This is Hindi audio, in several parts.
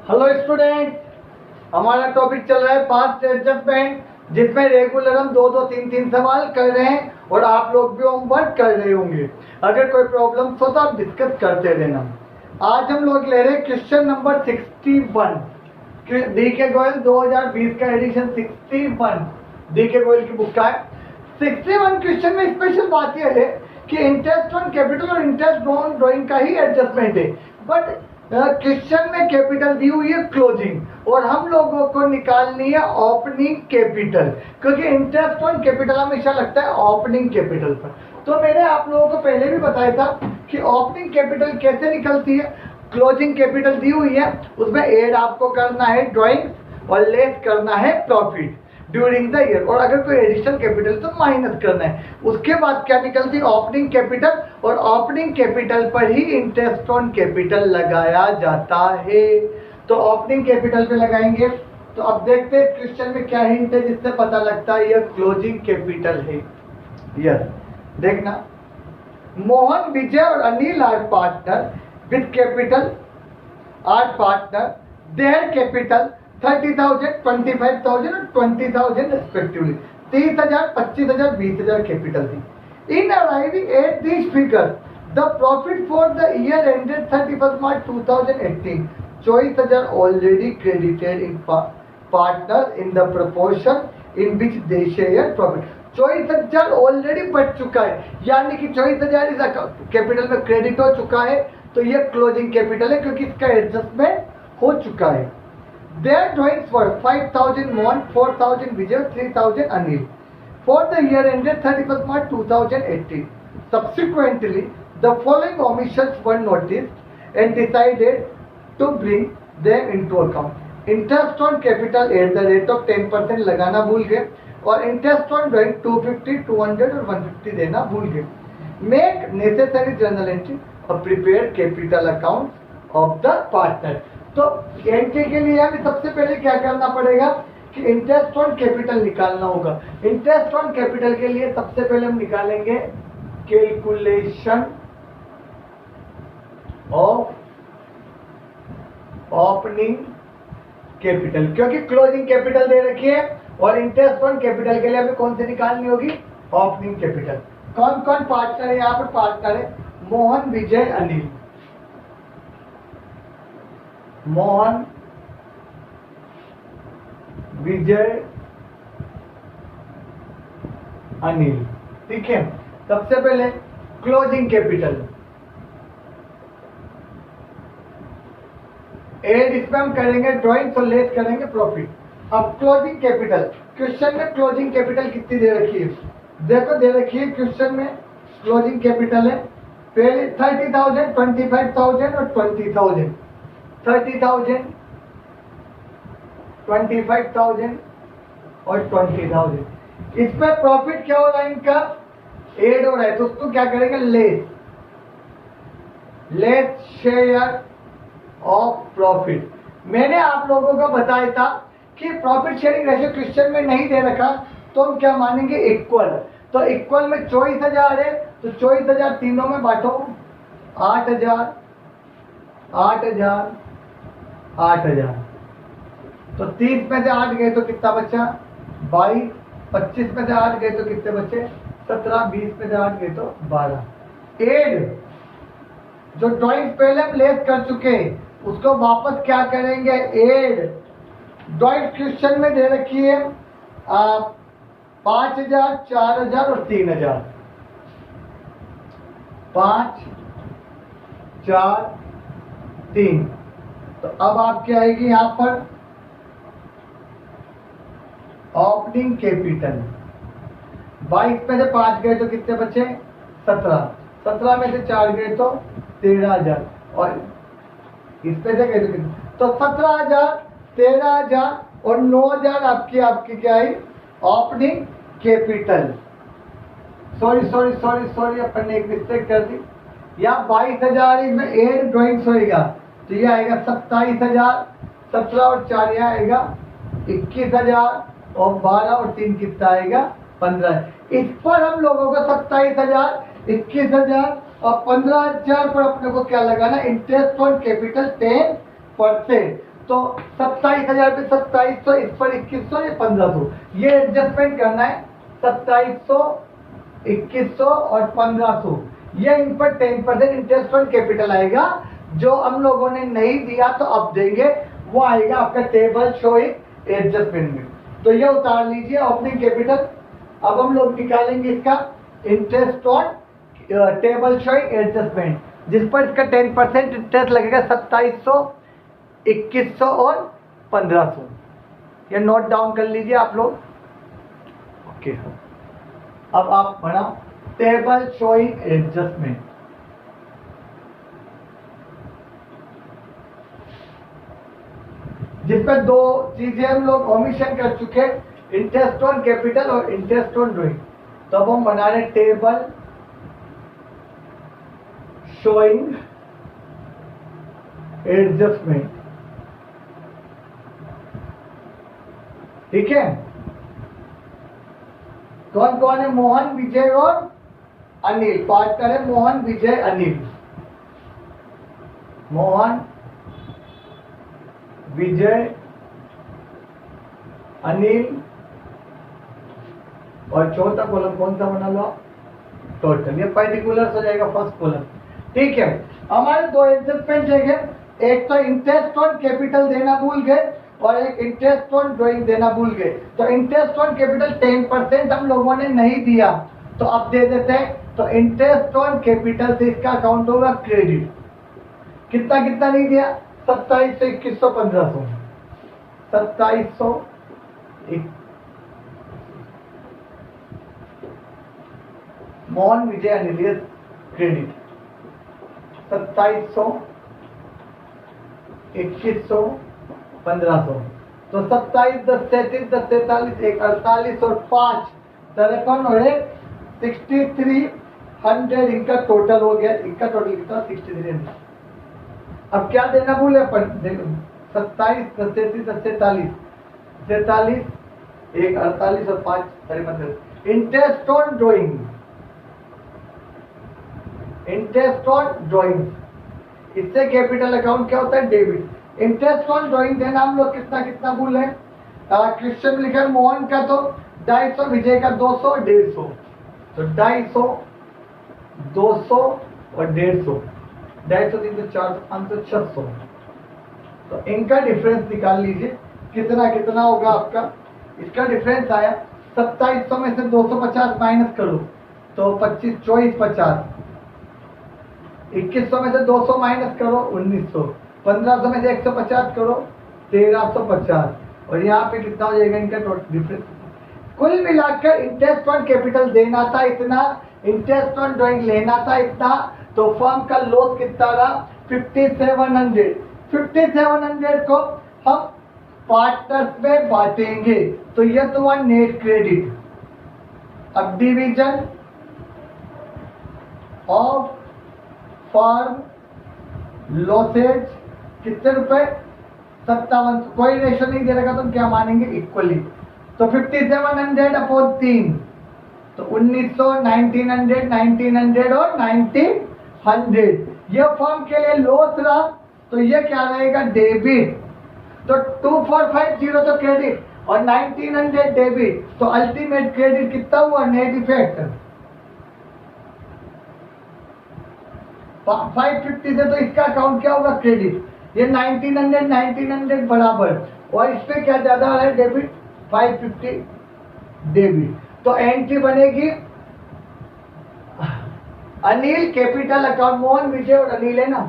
हेलो स्टूडेंट, हमारा टॉपिक चल रहा है पास्ट एडजस्टमेंट, जिसमें रेगुलर हम दो दो तीन तीन सवाल कर रहे हैं और आप लोग भी होमवर्क कर रहे होंगे। अगर कोई प्रॉब्लम हो तो आप डिस्कस करते रहना। आज हम लोग ले रहे हैं क्वेश्चन नंबर 61, डी के गोयल 2020 का एडिशन 61 डी के गोयल की बुक का है। 61 क्वेश्चन में स्पेशल बात यह है कि इंटरेस्ट ऑन कैपिटल और इंटरेस्ट ऑन ड्राइंग का ही एडजस्टमेंट है, बट क्वेश्चन में कैपिटल दी हुई है क्लोजिंग और हम लोगों को निकालनी है ओपनिंग कैपिटल, क्योंकि इंटरेस्ट ऑन कैपिटल हमेशा लगता है ओपनिंग कैपिटल पर। तो मैंने आप लोगों को पहले भी बताया था कि ओपनिंग कैपिटल कैसे निकलती है। क्लोजिंग कैपिटल दी हुई है, उसमें ऐड आपको करना है ड्राइंग और लेस करना है प्रॉफिट ड्यूरिंग द ईयर, और अगर कोई एडिशनल कैपिटल तो माइनस करना है। उसके बाद क्या निकलती है ओपनिंग कैपिटल, और ओपनिंग कैपिटल पर ही इंटरेस्ट ऑन कैपिटल लगाया जाता है। तो ओपनिंग कैपिटल पे लगाएंगे। तो अब देखते हैं क्वेश्चन में क्या हिंट है जिससे पता लगता है यह क्लोजिंग कैपिटल है। यस, देखना, मोहन, विजय और Anil are partner with capital are partner, their capital 30,000, 25,000 और 20,000 रेस्पेक्टिवली। 30,000, 25,000, 20,000 कैपिटल थी। In arriving at this figure the profit for the year ended 31 March 2018, 24,000 already credited in partner in the proportion in which they share profit. 24,000 already बच चुका है, यानी कि 24,000 इस कैपिटल में क्रेडिट हो चुका है। तो ये क्लोजिंग कैपिटल है क्योंकि इसका एडजस्टमेंट हो चुका है। Their drawings were 5,000 Mohan, 4,000 Vijay, 3,000 Anil for the year ended 31st March 2018. Subsequently, the following omissions were noticed and decided to bring them into account. Interest on capital at the rate of 10% लगाना भूल गए और interest on drawing 250, 200 और 150 देना भूल गए। Make necessary journal entry और prepare capital accounts of the partner. तो एंट्री के लिए हमें सबसे पहले क्या करना पड़ेगा कि इंटरेस्ट ऑन कैपिटल निकालना होगा। इंटरेस्ट ऑन कैपिटल के लिए सबसे पहले हम निकालेंगे कैलकुलेशन ऑफ ओपनिंग कैपिटल, क्योंकि क्लोजिंग कैपिटल दे रखी है और इंटरेस्ट ऑन कैपिटल के लिए हमें कौन सी निकालनी होगी, ओपनिंग कैपिटल। कौन कौन पार्टनर है यहाँ पर? पार्टनर है मोहन, विजय, अनिल। मोहन, विजय, अनिल, ठीक है। सबसे पहले क्लोजिंग कैपिटल एड, इसमें हम करेंगे ड्राइंग तो लेस करेंगे प्रॉफिट। अब क्लोजिंग कैपिटल, क्वेश्चन में क्लोजिंग कैपिटल कितनी दे रखी है? देखो दे रखी है क्वेश्चन में क्लोजिंग कैपिटल है पहले 30,000, 25,000 और 20,000। 30,000, 25,000 और 20,000। इसमें प्रॉफिट क्या हो रहा है? इनका एड हो रहा है, तो उसको क्या करेंगे? Less share of profit. मैंने आप लोगों को बताया था कि प्रॉफिट शेयरिंग रेशियो क्वेश्चन में नहीं दे रखा तो हम क्या मानेंगे? इक्वल। तो इक्वल में 24,000 है तो 24,000 तीनों में बांटो, 8,000, 8,000, 8,000। तो 30 में से 8 गए तो कितना बचा? 22। 25 में से 8 गए तो कितने बचे? 17। 20 में से 8 गए तो 12। एड, जो ड्राइंग पहले हम लेस कर चुके उसको वापस क्या करेंगे? एड। ड्राइंग क्वेश्चन में दे रखी है 5,000, 4,000 और 3,000। 5, 4, 3। तो अब आपकी आएगी यहां पर ओपनिंग कैपिटल। 22 में से 5 गए तो कितने बचे? 17। 17 में से 4 गए तो 13,000 और इसमें से गए तो कितने? तो 17,000, 13,000 और 9,000 आपकी क्या है? Opening capital. सॉरी अपन ने एक मिस्टेक कर दी। यहाँ 22,000 इसमें एड ड्राइंग्स होएगा तो ये आएगा 27,000। 17 और 4 यहाँ आएगा 21,000 और 12 और 3 कितना आएगा? 15। इस पर हम लोगों को 27,000, 21,000 और 15,000 पर अपने को क्या लगाना? Interest on capital 10%। तो 27,000 पे 2700, इस पर 2100, ये 1500, ये एडजस्टमेंट करना है। 2700, 2100 और 1500, ये इन पर 10% इंटरेस्ट ऑन कैपिटल आएगा। जो हम लोगों ने नहीं दिया तो अब देंगे, वो आएगा आपका टेबल शोइंग एडजस्टमेंट में। तो ये उतार लीजिए ओपनिंग कैपिटल। अब हम लोग निकालेंगे इसका interest on table showing adjustment, जिस पर इसका 10% इंटरेस्ट लगेगा 2700, 2100 और 1500। ये नोट डाउन कर लीजिए आप लोग। ओके, अब आप बनाओ टेबल शोइंग एडजस्टमेंट। जिसमें दो चीजें हम लोग ओमिशन कर चुके, इंटरेस्ट ऑन कैपिटल और इंटरेस्ट ऑन ड्रॉइंग। तो अब हम बना रहे टेबल शोइंग एडजस्टमेंट। ठीक है, कौन कौन है? मोहन, विजय और अनिल। पार्टनर है मोहन, विजय, अनिल। मोहन, विजय, अनिल और चौथा कॉलम कौन सा बना लो? टोटल। ये पर्टिकुलर हो जाएगा फर्स्ट कॉलम। ठीक है, हमारे दो एडजस्टमेंट है, एक तो इंटरेस्ट ऑन कैपिटल देना भूल गए और एक इंटरेस्ट ऑन ड्राइंग देना भूल गए। तो इंटरेस्ट ऑन कैपिटल 10% हम लोगों ने नहीं दिया, तो अब दे देते हैं। तो इंटरेस्ट ऑन कैपिटल से इसका अकाउंट होगा क्रेडिट। कितना कितना नहीं दिया? 2700, 2100, 1500। 2700, मोहन, विजय, अनिल क्रेडिट। 2700, 2100, 1500। तो 27, 10, 33, 10, 43, 1, 48 और 5, 53 और 1, 6300 इनका टोटल हो गया। इनका टोटल कितना? 6300। अब क्या देना भूले अपन? 27, 10, 33, 10, 43, 43, 1, 48 और 5, 53। Interest on drawing, interest on drawing. इससे कैपिटल अकाउंट क्या होता है? डेबिट। इंटरेस्ट ऑन ड्राइंग देना हम लोग कितना कितना भूल है? क्वेश्चन लिखा है मोहन का तो 250, विजय का 200, 150। तो 250, 200 और 150। 250, 300, 400, 500, 600। तो इनका डिफरेंस निकाल लीजिए, कितना कितना होगा आपका। इसका डिफरेंस आया 2700 में से 250 माइनस करो तो 25, 24, 50। 2100 में से 200 माइनस करो 1900। 1500 में से 150 करो 1350। और यहाँ पे कितना हो जाएगा इनका टोटल डिफरेंस? कुल मिलाकर इंटरेस्ट ऑन कैपिटल देना था इतना, इंटरेस्ट ऑन ड्राइंग लेना था इतना। तो फर्म का लॉस कितना रहा? 5700। 5700 को हम पार्टनर्स में बांटेंगे, तो ये तो हुआ नेट क्रेडिट। अब डिवीजन ऑफ फर्म लॉसेज कितने रुपए? 57। कोई रेशो नहीं दे रखा तो हम क्या मानेंगे? इक्वली। तो 5700 अपॉन 3, तो 1900, 1900, 1900 और 1900। ये फर्म के लिए लॉस रहा, तो ये क्या रहेगा? डेबिट। तो 2450 तो क्रेडिट और 1900 डेबिट। तो अल्टीमेट क्रेडिट कितना हुआ? नेट इफेक्ट 550 से, तो इसका अकाउंट क्या होगा? क्रेडिट। ये 1900, 1900 बराबर, और इस पे क्या ज्यादा आ रहा है? डेबिट। 550 डेबिट। तो एंट्री बनेगी अनिल कैपिटल अकाउंट, मोहन, विजय और अनिल है ना।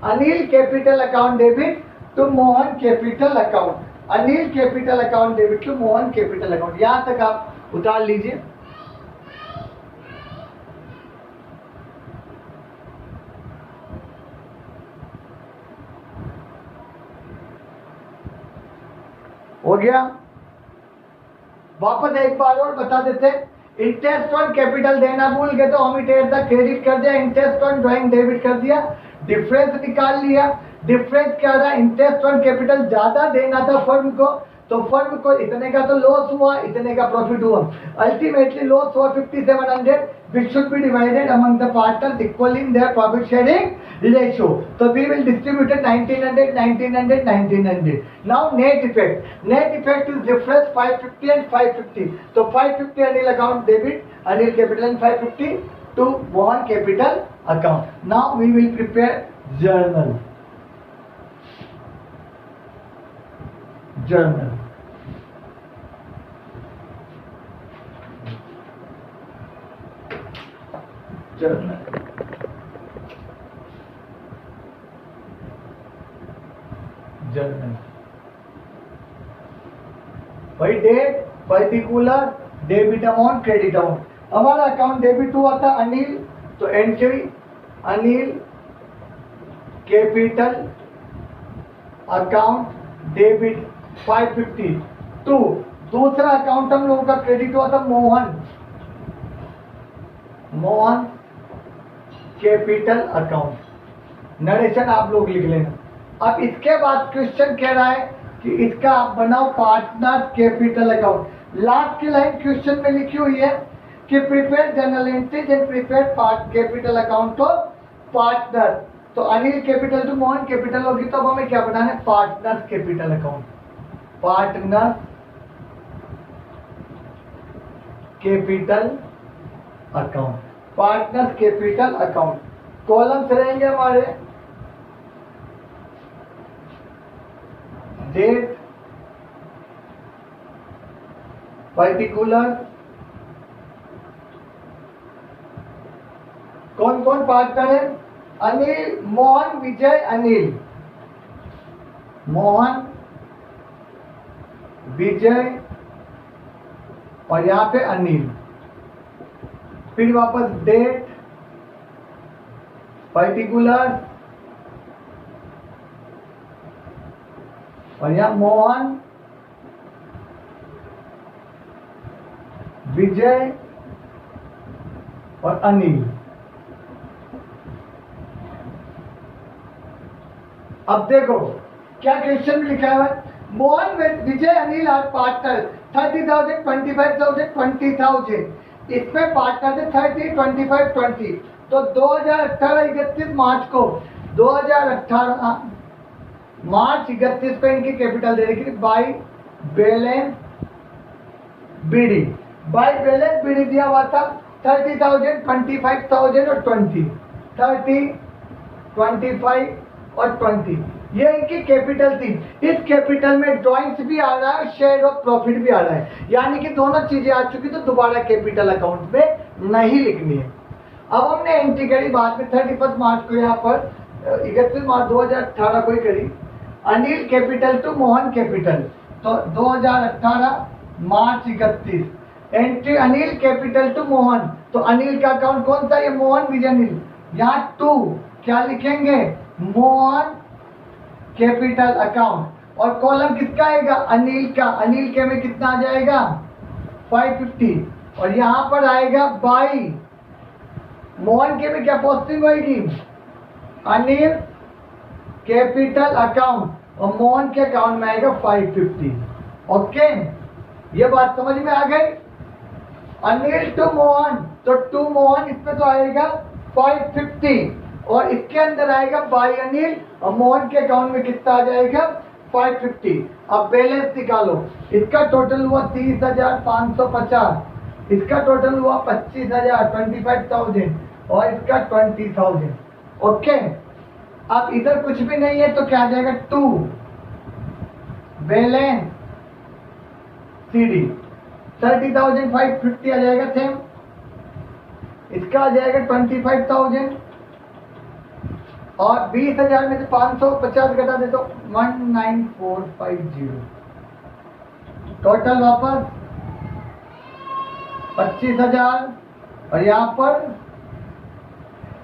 Anil capital account debit to Mohan capital account, Anil capital account debit to Mohan capital account. यहां तक आप उतार लीजिए। हो गया। वापस एक बार और बता देते, इंटरेस्ट ऑन कैपिटल देना भूल गए तो ओमिटेड द क्रेडिट कर दिया, इंटरेस्ट ऑन ड्राइंग डेबिट कर दिया, डिफरेंस निकाल लिया। डिफरेंस क्या रहा? इंटरेस्ट ऑन कैपिटल ज्यादा देना था फर्म को, तो फर्म को इतने का तो लॉस हुआ, इतने का प्रॉफिट हुआ। अल्टीमेटली लॉस हुआ 5700, which should be divided among the partners equally in their profit sharing ratio. So we will distribute it 1900, 1900, 1900. Now net effect. Net effect is difference 550 and 550. So 550 Anil account debit, Anil capital and 550 to Mohan capital account. Now we will prepare journal. Journal. Journal. Journal. भाई date, particular, debit amount, credit amount. हमारा अकाउंट डेबिट हुआ था अनिल, तो entry Anil capital account debit 550 to दूसरा अकाउंट हम लोगों का क्रेडिट हुआ था Mohan, Mohan capital account. Narration आप लोग लिख लेना। अब इसके बाद क्वेश्चन कह रहा है कि इसका आप बनाओ पार्टनर कैपिटल अकाउंट। लास्ट की लाइन क्वेश्चन में लिखी हुई है कि prepare journal entries and prepare part capital account of partner. तो Anil capital to Mohan capital होगी, तो अब हमें क्या बनाना है? Partner capital account. Partner capital account, partner capital account. Columns रहेंगे हमारे डेट, पर्टिकुलर, कौन कौन पार्टनर है? अनिल, मोहन, विजय, अनिल, मोहन, विजय और यहां पे अनिल। फिर वापस डेट, पर्टिकुलर और यहां मोहन, विजय और अनिल। अब देखो क्या क्वेश्चन में लिखा है? मोहन, विजय, अनिल आर पार्टनर 30,000, 25,000, 20,000। इसमें पार्टनर थे 30, 25, 20। तो 2018 31 मार्च को 2018 मार्च 31 को इनकी कैपिटल दे रखी by balance BD. By balance BD दिया हुआ था 30,000, 25,000 और 20। 30, 25 और 20 ये इनकी कैपिटल थी। इस कैपिटल में ड्रॉइंग्स भी आ रहा है, शेयर ऑफ प्रॉफिट भी आ रहा है, यानी कि दोनों चीजें आ चुकी, तो दोबारा कैपिटल अकाउंट में नहीं लिखनी है। अब हमने एंट्री करी बाद में 31 मार्च को, यहाँ पर 31 मार्च 2018 को ही करी। Anil capital to Mohan capital, तो 2018 March 31 entry Anil capital to Mohan. तो अनिल का अकाउंट कौन सा? ये मोहन, विजय, अनिल। यहाँ टू क्या लिखेंगे? Mohan capital account. और कॉलम किसका आएगा? अनिल का। अनिल के में कितना आ जाएगा? 550। और यहां पर आएगा बाई मोहन के में क्या पोस्टिंग होगी? अनिल कैपिटल अकाउंट और मोहन के अकाउंट में आएगा 550। ओके, ये बात समझ में आ गई? अनिल टू मोहन, तो टू मोहन इसमें तो आएगा 550 और इसके अंदर आएगा बाई अनिल और मोहन के अकाउंट में कितना आ जाएगा? 550। अब बैलेंस निकालो। इसका टोटल हुआ 30,550, इसका टोटल हुआ 25,000, 25,000 और इसका 20,000। ओके, अब इधर कुछ भी नहीं है तो क्या आ जाएगा? टू बैलेंस सीडी 30,550 आ जाएगा सेम। इसका आ जाएगा 25,000 और 20,000 में से 550 घटा दे तो 19,450। टोटल वापस 25,000 और यहाँ पर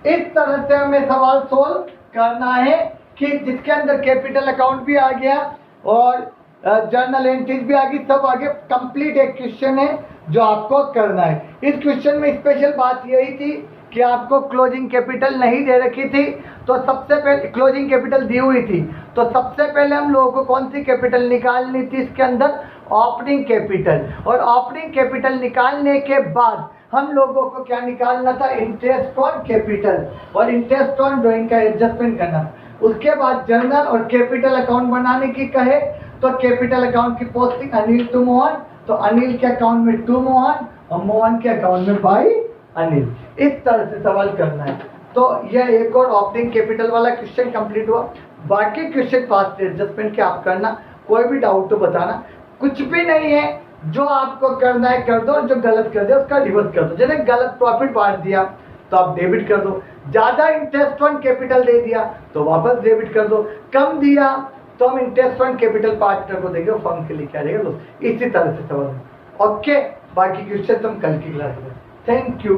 इस तरह से हमें सवाल सोल्व करना है कि जिसके अंदर कैपिटल अकाउंट भी आ गया और जर्नल एंट्रीज भी आ गई, सब आगे कंप्लीट एक क्वेश्चन है जो आपको करना है। इस क्वेश्चन में स्पेशल बात यही थी कि आपको क्लोजिंग कैपिटल नहीं दे रखी थी, तो सबसे पहले क्लोजिंग कैपिटल दी हुई थी, तो सबसे पहले हम लोगों को कौन सी कैपिटल निकालनी थी इसके अंदर? Opening capital. और ओपनिंग कैपिटल निकालने के बाद हम लोगों को क्या निकालना था? इंटरेस्ट ऑन कैपिटल, और इंटरेस्ट ऑन ड्राइंग का एडजस्टमेंट करना। उसके बाद जर्नल और कैपिटल अकाउंट बनाने की कहे तो कैपिटल अकाउंट की पोस्टिंग अनिल टू मोहन, तो अनिल के अकाउंट में टू मोहन और मोहन के अकाउंट में बाई अनिल। इस तरह से सवाल करना है। तो यह एक और ओपनिंग कैपिटल वाला क्वेश्चन कंप्लीट हुआ। बाकी क्वेश्चन फास्ट एडजस्टमेंट के आप करना, कोई भी डाउट तो बताना। कुछ भी नहीं है, जो आपको करना है कर दो, जो गलत कर दिया उसका रिवर्स कर दो। जैसे गलत प्रॉफिट बांट दिया तो आप डेबिट कर दो, ज्यादा इंटरेस्ट ऑन कैपिटल दे दिया तो वापस डेबिट कर दो, कम दिया तो हम इंटरेस्ट ऑन कैपिटल पार्टनर को देंगे, फर्म के लिए क्या रहेगा दोस्त। इसी तरह से सवाल। ओके, बाकी क्वेश्चन हम कल की क्लास में। Thank you.